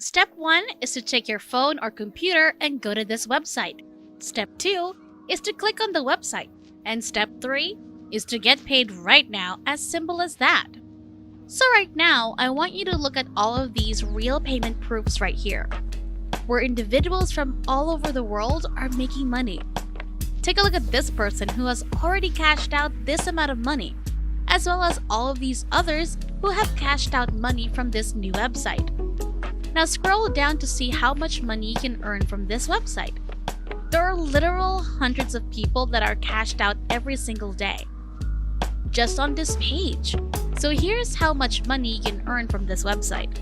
Step 1 is to take your phone or computer and go to this website. Step 2 is to click on the website. And step 3 is to get paid right now, as simple as that. So right now, I want you to look at all of these real payment proofs right here, where individuals from all over the world are making money. Take a look at this person who has already cashed out this amount of money, as well as all of these others who have cashed out money from this new website. Now scroll down to see how much money you can earn from this website. There are literal hundreds of people that are cashed out every single day, just on this page. So here's how much money you can earn from this website.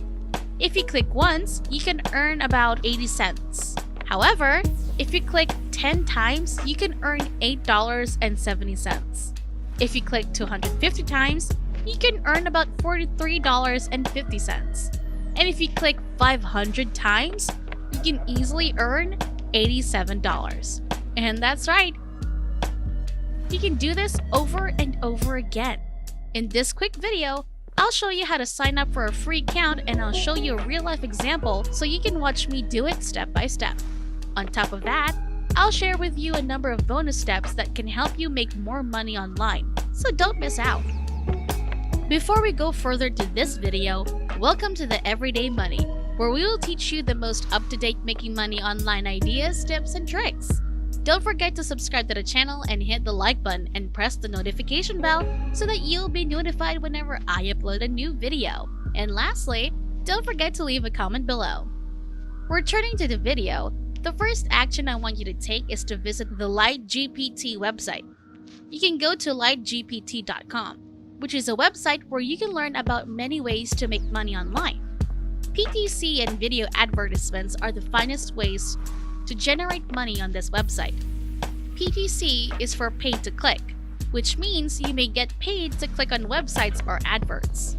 If you click once, you can earn about 80 cents. However, if you click 10 times, you can earn $8.70. If you click 250 times, you can earn about $43.50. And if you click 500 times, you can easily earn $87. And that's right. You can do this over and over again. In this quick video, I'll show you how to sign up for a free account, and I'll show you a real-life example so you can watch me do it step by step. On top of that, I'll share with you a number of bonus steps that can help you make more money online, so don't miss out. Before we go further to this video, welcome to the Everyday Money, where we will teach you the most up-to-date making money online ideas, tips, and tricks. Don't forget to subscribe to the channel and hit the like button and press the notification bell so that you'll be notified whenever I upload a new video. And lastly, don't forget to leave a comment below. Returning to the video, the first action I want you to take is to visit the LightGPT website. You can go to lightgpt.com, which is a website where you can learn about many ways to make money online. PTC and video advertisements are the finest ways to generate money on this website. PTC is for pay to click, which means you may get paid to click on websites or adverts.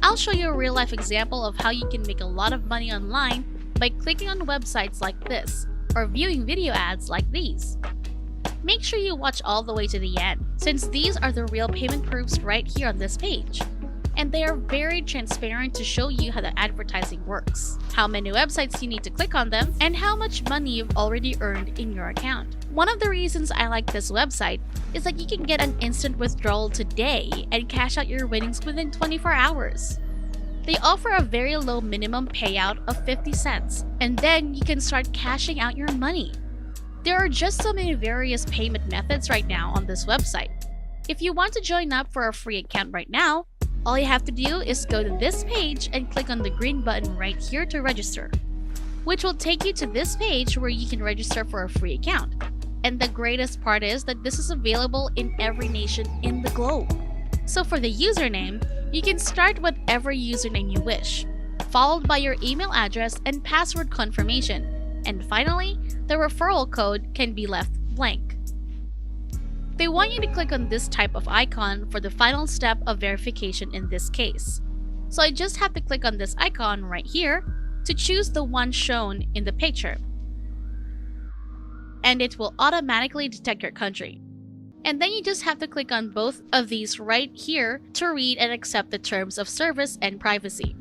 I'll show you a real-life example of how you can make a lot of money online by clicking on websites like this or viewing video ads like these. Make sure you watch all the way to the end, since these are the real payment proofs right here on this page. And they are very transparent to show you how the advertising works, how many websites you need to click on them, and how much money you've already earned in your account. One of the reasons I like this website is that you can get an instant withdrawal today and cash out your winnings within 24 hours. They offer a very low minimum payout of 50 cents, and then you can start cashing out your money. There are just so many various payment methods right now on this website. If you want to join up for a free account right now, all you have to do is go to this page and click on the green button right here to register, which will take you to this page where you can register for a free account. And the greatest part is that this is available in every nation in the globe. So for the username, you can start whatever username you wish, followed by your email address and password confirmation. And finally, the referral code can be left blank. They want you to click on this type of icon for the final step of verification in this case. So I just have to click on this icon right here to choose the one shown in the picture. And it will automatically detect your country. And then you just have to click on both of these right here to read and accept the terms of service and privacy.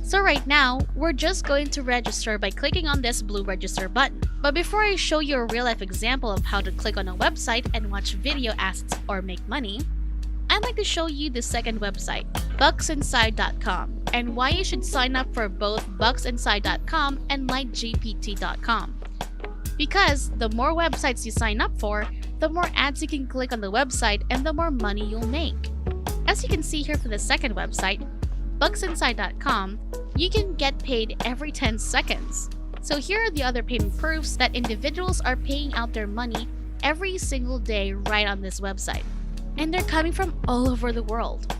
So right now, we're just going to register by clicking on this blue register button. But before I show you a real-life example of how to click on a website and watch video ads or make money, I'd like to show you the second website, bucksinside.com, and why you should sign up for both bucksinside.com and lightgpt.com. Because the more websites you sign up for, the more ads you can click on the website and the more money you'll make. As you can see here for the second website, bucksinside.com, you can get paid every 10 seconds. So here are the other payment proofs that individuals are paying out their money every single day right on this website. And they're coming from all over the world.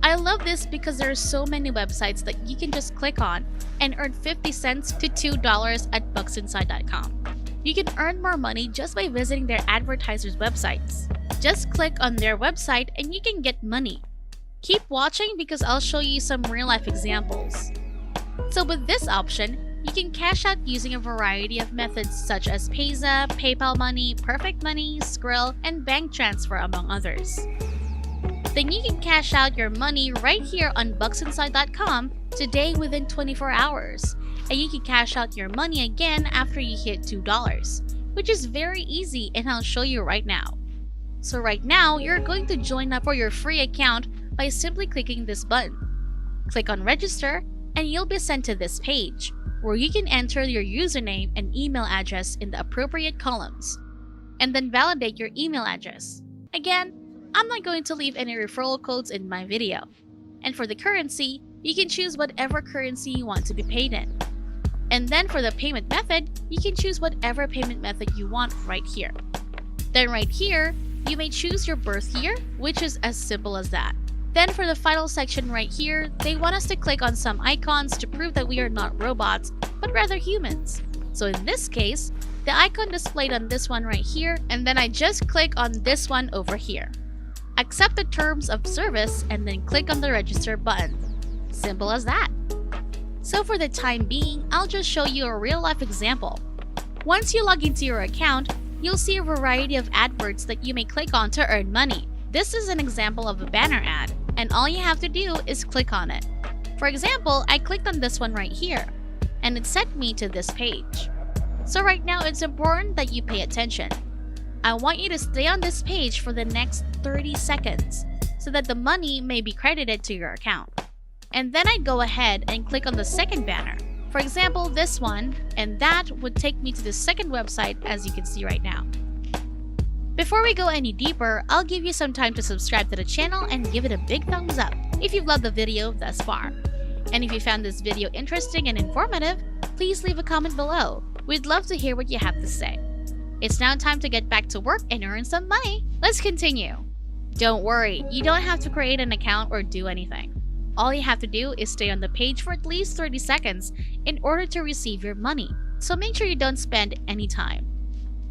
I love this because there are so many websites that you can just click on and earn 50 cents to $2 at bucksinside.com. You can earn more money just by visiting their advertisers' websites. Just click on their website and you can get money. Keep watching because I'll show you some real-life examples. So with this option, you can cash out using a variety of methods such as Payza, PayPal Money, Perfect Money, Skrill, and bank transfer, among others. Then you can cash out your money right here on bucksinside.com today within 24 hours, and you can cash out your money again after you hit $2, which is very easy and I'll show you right now. So right now, you're going to join up for your free account by simply clicking this button. Click on register and you'll be sent to this page where you can enter your username and email address in the appropriate columns and then validate your email address. Again, I'm not going to leave any referral codes in my video. And for the currency, you can choose whatever currency you want to be paid in. And then for the payment method, you can choose whatever payment method you want right here. Then right here, you may choose your birth year, which is as simple as that. Then for the final section right here, they want us to click on some icons to prove that we are not robots, but rather humans. So in this case, the icon displayed on this one right here, and then I just click on this one over here. Accept the terms of service and then click on the register button. Simple as that. So for the time being, I'll just show you a real-life example. Once you log into your account, you'll see a variety of adverts that you may click on to earn money. This is an example of a banner ad, and all you have to do is click on it. For example, I clicked on this one right here, and it sent me to this page. So right now, it's important that you pay attention. I want you to stay on this page for the next 30 seconds so that the money may be credited to your account. And then I'd go ahead and click on the second banner. For example, this one, and that would take me to the second website as you can see right now. Before we go any deeper, I'll give you some time to subscribe to the channel and give it a big thumbs up if you've loved the video thus far. And if you found this video interesting and informative, please leave a comment below. We'd love to hear what you have to say. It's now time to get back to work and earn some money. Let's continue. Don't worry, you don't have to create an account or do anything. All you have to do is stay on the page for at least 30 seconds in order to receive your money. So make sure you don't spend any time.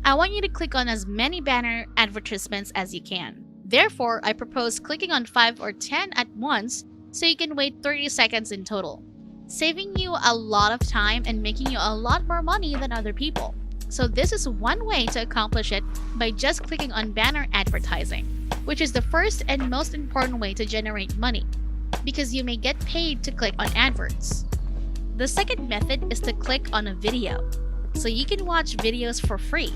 I want you to click on as many banner advertisements as you can. Therefore, I propose clicking on 5 or 10 at once so you can wait 30 seconds in total, saving you a lot of time and making you a lot more money than other people. So this is one way to accomplish it by just clicking on banner advertising, which is the first and most important way to generate money, because you may get paid to click on adverts. The second method is to click on a video, so you can watch videos for free.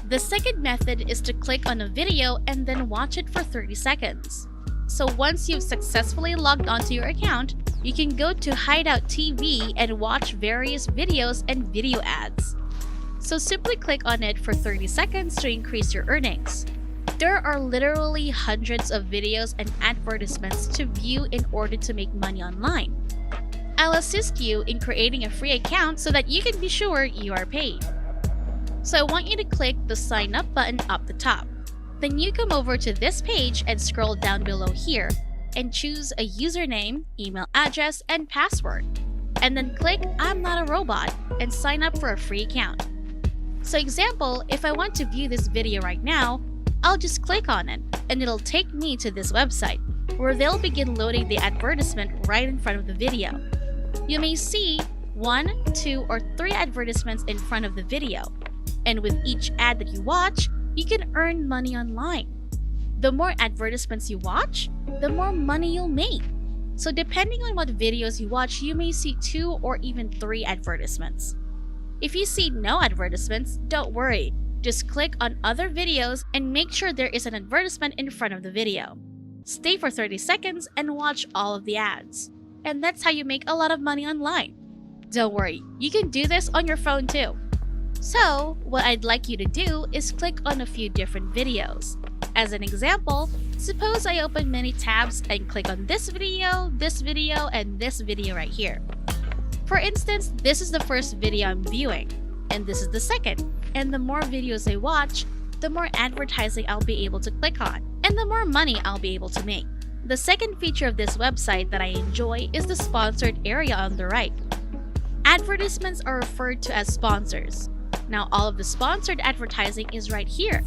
The second method is to click on a video and then watch it for 30 seconds. So once you've successfully logged onto your account, you can go to Hideout TV and watch various videos and video ads. So simply click on it for 30 seconds to increase your earnings. There are literally hundreds of videos and advertisements to view in order to make money online. I'll assist you in creating a free account so that you can be sure you are paid. So I want you to click the sign up button up the top. Then you come over to this page and scroll down below here and choose a username, email address, and password. And then click I'm not a robot and sign up for a free account. So example, if I want to view this video right now, I'll just click on it and it'll take me to this website where they'll begin loading the advertisement right in front of the video. You may see 1, 2, or 3 advertisements in front of the video. And with each ad that you watch, you can earn money online. The more advertisements you watch, the more money you'll make. So depending on what videos you watch, you may see 2 or even 3 advertisements. If you see no advertisements, don't worry. Just click on other videos and make sure there is an advertisement in front of the video. Stay for 30 seconds and watch all of the ads. And that's how you make a lot of money online. Don't worry, you can do this on your phone too. So, what I'd like you to do is click on a few different videos. As an example, suppose I open many tabs and click on this video, and this video right here. For instance, this is the first video I'm viewing, and this is the second. And the more videos I watch, the more advertising I'll be able to click on, and the more money I'll be able to make. The second feature of this website that I enjoy is the sponsored area on the right. Advertisements are referred to as sponsors. Now all of the sponsored advertising is right here,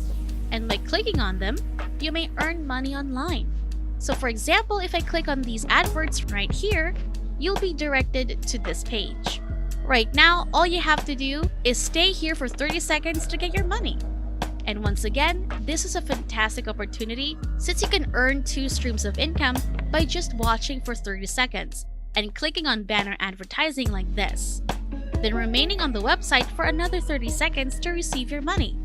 and by clicking on them, you may earn money online. So for example, if I click on these adverts right here, you'll be directed to this page. Right now, all you have to do is stay here for 30 seconds to get your money. And once again, this is a fantastic opportunity since you can earn 2 streams of income by just watching for 30 seconds and clicking on banner advertising like this, then remaining on the website for another 30 seconds to receive your money.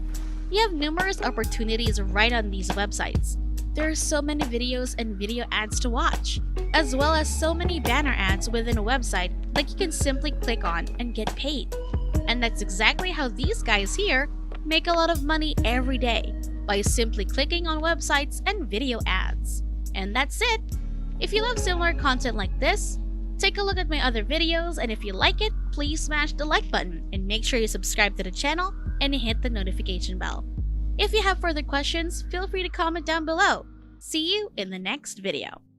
You have numerous opportunities right on these websites. There are so many videos and video ads to watch, as well as so many banner ads within a website that you can simply click on and get paid. And that's exactly how these guys here make a lot of money every day, by simply clicking on websites and video ads. And that's it! If you love similar content like this, take a look at my other videos, and if you like it, please smash the like button and make sure you subscribe to the channel and hit the notification bell. If you have further questions, feel free to comment down below. See you in the next video.